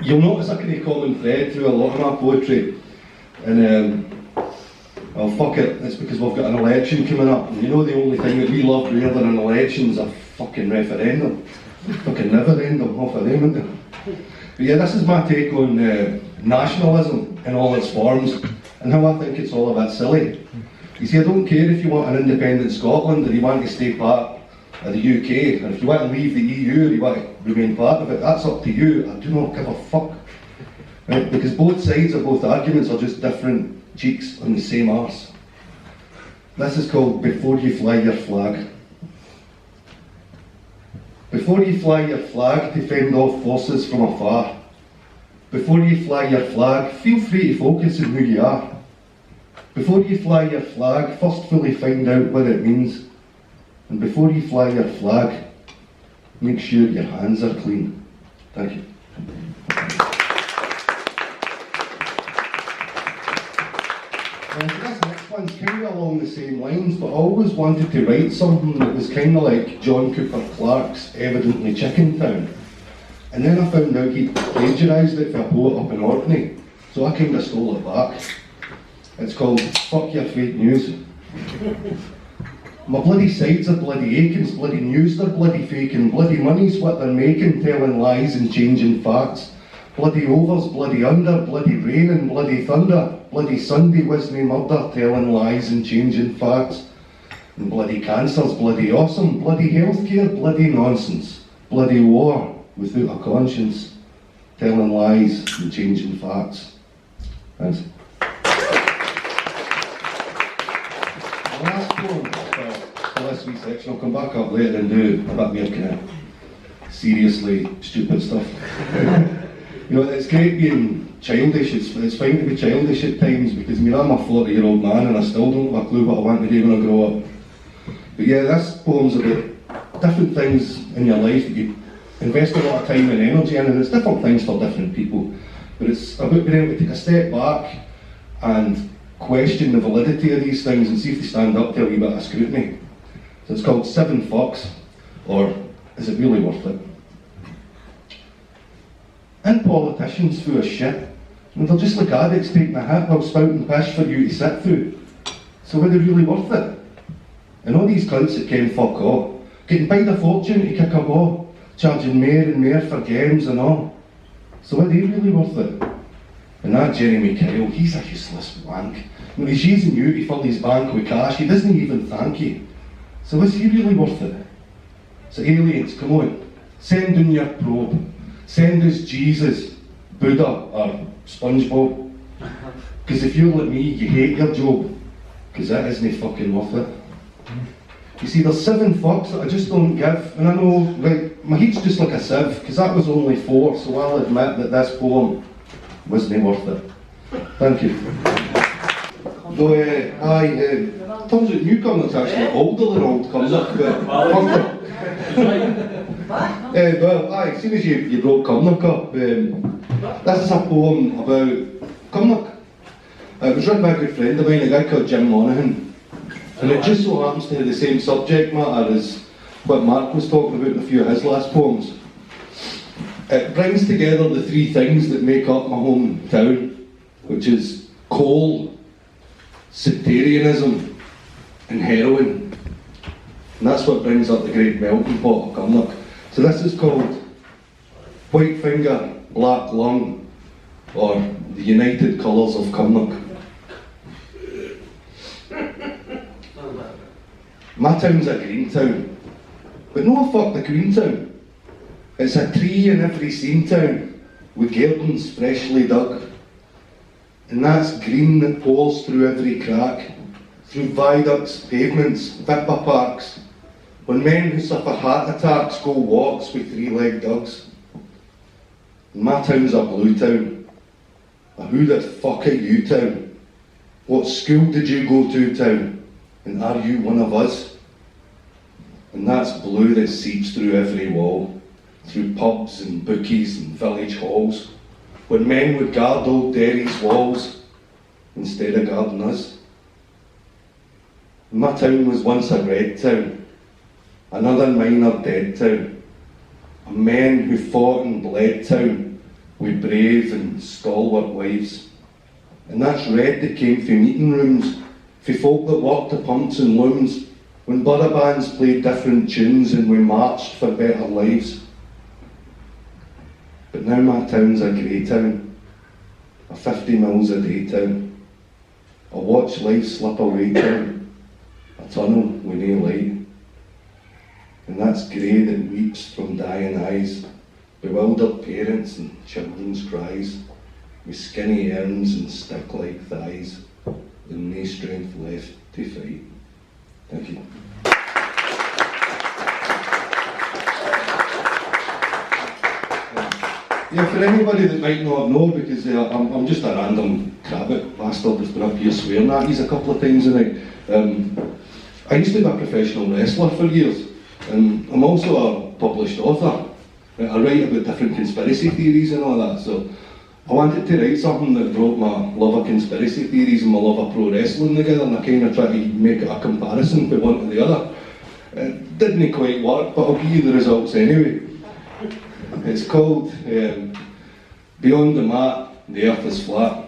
you'll notice a kind of common thread through a lot of my poetry, and well, fuck it, it's because we've got an election coming up, and you know the only thing that we love more than an election is a fucking referendum. Fucking never-endum, half of them, isn't it? But yeah, this is my take on nationalism in all its forms, and how I think it's all a bit silly. You see, I don't care if you want an independent Scotland, or you want to stay part of the UK, and if you want to leave the EU, or you want to remain part of it, that's up to you. I do not give a fuck. Right? Because both sides of both arguments are just different cheeks on the same arse. This is called Before You Fly Your Flag. Before you fly your flag, defend all forces from afar. Before you fly your flag, feel free to focus on who you are. Before you fly your flag, first fully find out what it means. And before you fly your flag, make sure your hands are clean. Thank you. This next one's kind of along the same lines, but I always wanted to write something that was kind of like John Cooper Clarke's Evidently Chicken Town. And then I found out he'd plagiarised it for a poet up in Orkney, so I kind of stole it back. It's called Fuck Your Fake News. My bloody sides are bloody aching, bloody news they're bloody faking, bloody money's what they're making, telling lies and changing facts. Bloody overs, bloody under, bloody rain and bloody thunder, bloody Sunday Wisney murder, telling lies and changing facts. And bloody cancer's bloody awesome, bloody healthcare, bloody nonsense, bloody war without a conscience, telling lies and changing facts. Thanks. The last poem for this wee section, I'll come back up later and do a bit more kind of seriously stupid stuff. You know, it's great being childish, it's fine to be childish at times, because I mean, I'm a 40-year-old man and I still don't have a clue what I want to do when I grow up. But yeah, this poem's about different things in your life that you invest a lot of time and energy in, and it's different things for different people. But it's about being able to take a step back and question the validity of these things and see if they stand up to a wee bit of scrutiny. So it's called 7 Fucks, or Is It Really Worth It? And politicians full of shit, and they're just like addicts taking a hit while spouting piss for you to sit through. So are they really worth it? And all these cunts that ken fuck all, getting paid a fortune to kick a ball, charging more and more for games and all. So are they really worth it? And that Jeremy Kyle, he's a useless wank. When he's using you to fill his bank with cash, he doesn't even thank you. So is he really worth it? So aliens, come on, send in your probe. Send us Jesus, Buddha, or SpongeBob. Because if you're like me, you hate your job. Because that isn't fucking worth it. You see, there's 7 fucks that I just don't give. And I know, like, my heat's just like a sieve, because that was only 4, so I'll admit that this poem wasn't worth it. Thank you. Though, turns out newcomers actually older than old Cumnock. Well, as soon as you brought Cumnock up, this is a poem about Cumnock. It was written by a good friend of mine, a guy called Jim Monaghan. And it just so happens to have the same subject matter as what Mark was talking about in a few of his last poems. It brings together the 3 things that make up my hometown, which is coal, sectarianism, and heroin. And that's what brings up the great melting pot of Cumnock. So this is called White Finger, Black Lung, or the United Colours of Cumnock. My town's a green town, but no fuck the green town. It's a tree in every scene town, with gardens freshly dug. And that's green that pours through every crack, through viaducts, pavements, Vippa parks, when men who suffer heart attacks go walks with 3-legged dogs. And my town's a blue town, a who the fuck are you town? What school did you go to town? And are you one of us? And that's blue that seeps through every wall, through pubs and bookies and village halls, when men would guard old Derry's walls instead of guarding us. My town was once a red town, another minor dead town, a men who fought and bled town, with brave and stalwart wives. And that's red that came from meeting rooms, for folk that worked the pumps and looms, when borough bands played different tunes and we marched for better lives. But now my town's a grey town, a 50 miles a day town, a watch life slip away town, a tunnel with no light. And that's grey that weeps from dying eyes, bewildered parents and children's cries, with skinny arms and stick-like thighs, and no strength left to fight. Thank you. Yeah, for anybody that might not know, because I'm just a random crabbit bastard that's been up here swearing at yous a couple of times tonight. I used to be a professional wrestler for years, and I'm also a published author. I write about different conspiracy theories and all that, so I wanted to write something that brought my love of conspiracy theories and my love of pro wrestling together, and I kind of tried to make it a comparison from one to the other. It didn't quite work, but I'll give you the results anyway. It's called Beyond the Mat, the Earth is Flat.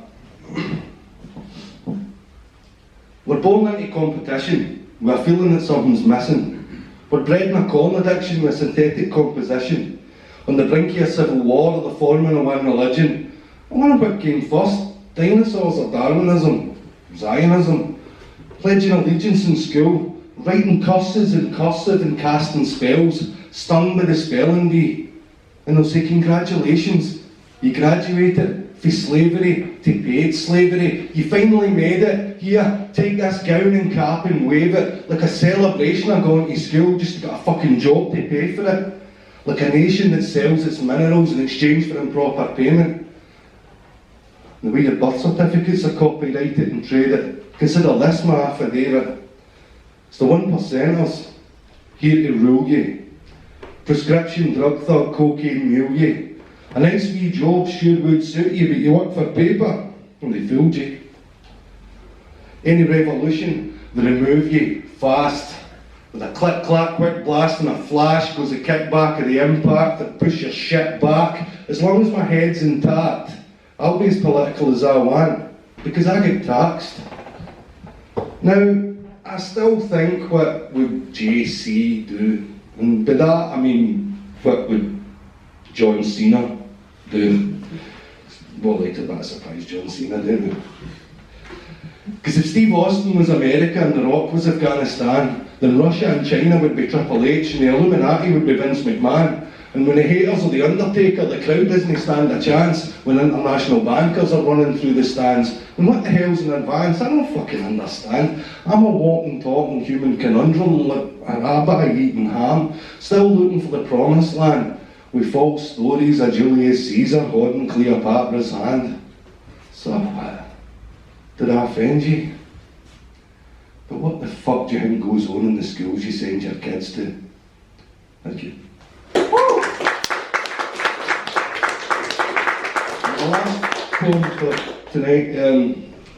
We're born into competition, with a feeling that something's missing. We're bred in a corn addiction with synthetic composition. On the brink of a civil war or the forming of one religion. I wonder what came first, dinosaurs or Darwinism? Zionism? Pledging allegiance in school, writing curses in cursive and casting spells, stung by the spelling bee. And they'll say, congratulations, you graduated from slavery to paid slavery. You finally made it. Here, take this gown and cap and wave it like a celebration of going to school just to get a fucking job to pay for it. Like a nation that sells its minerals in exchange for improper payment. The way your birth certificates are copyrighted and traded. Consider this my affidavit. It's the 1%ers here to rule you. Prescription drug thug, cocaine mule you. A nice wee job sure would suit you, but you work for paper, and they fooled you. Any revolution, they remove you fast. With a click, clack, quick blast and a flash goes the kickback of the impact that push your shit back. As long as my head's intact, I'll be as political as I want, because I get taxed. Now, I still think, what would JC do? And by that I mean, what would John Cena do? More like a bit of surprise John Cena did. Because if Steve Austin was America and The Rock was Afghanistan, then Russia and China would be Triple H and the Illuminati would be Vince McMahon. And when the haters of The Undertaker, the crowd doesn't stand a chance when international bankers are running through the stands. And what the hell's in advance? I don't fucking understand. I'm a walking, talking human conundrum like a rabbi eating ham, still looking for the promised land, with false stories of Julius Caesar holding Cleopatra's hand. So what? Did I offend you? But what the fuck do you think goes on in the schools you send your kids to? Thank you. The last poem for tonight,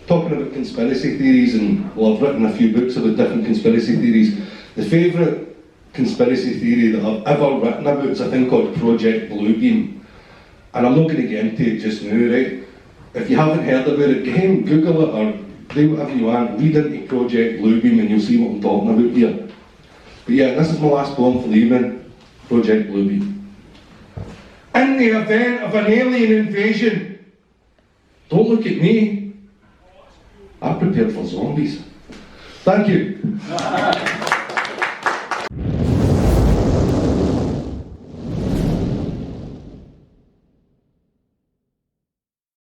talking about conspiracy theories, and well, I've written a few books about different conspiracy theories. The favourite conspiracy theory that I've ever written about is a thing called Project Bluebeam. And I'm not going to get into it just now, right? If you haven't heard about it, go ahead and Google it or do whatever you want, read into Project Bluebeam and you'll see what I'm talking about here. But yeah, this is my last poem for the evening, Project Bluebeam. In the event of an alien invasion, don't look at me, I'm prepared for zombies. Thank you.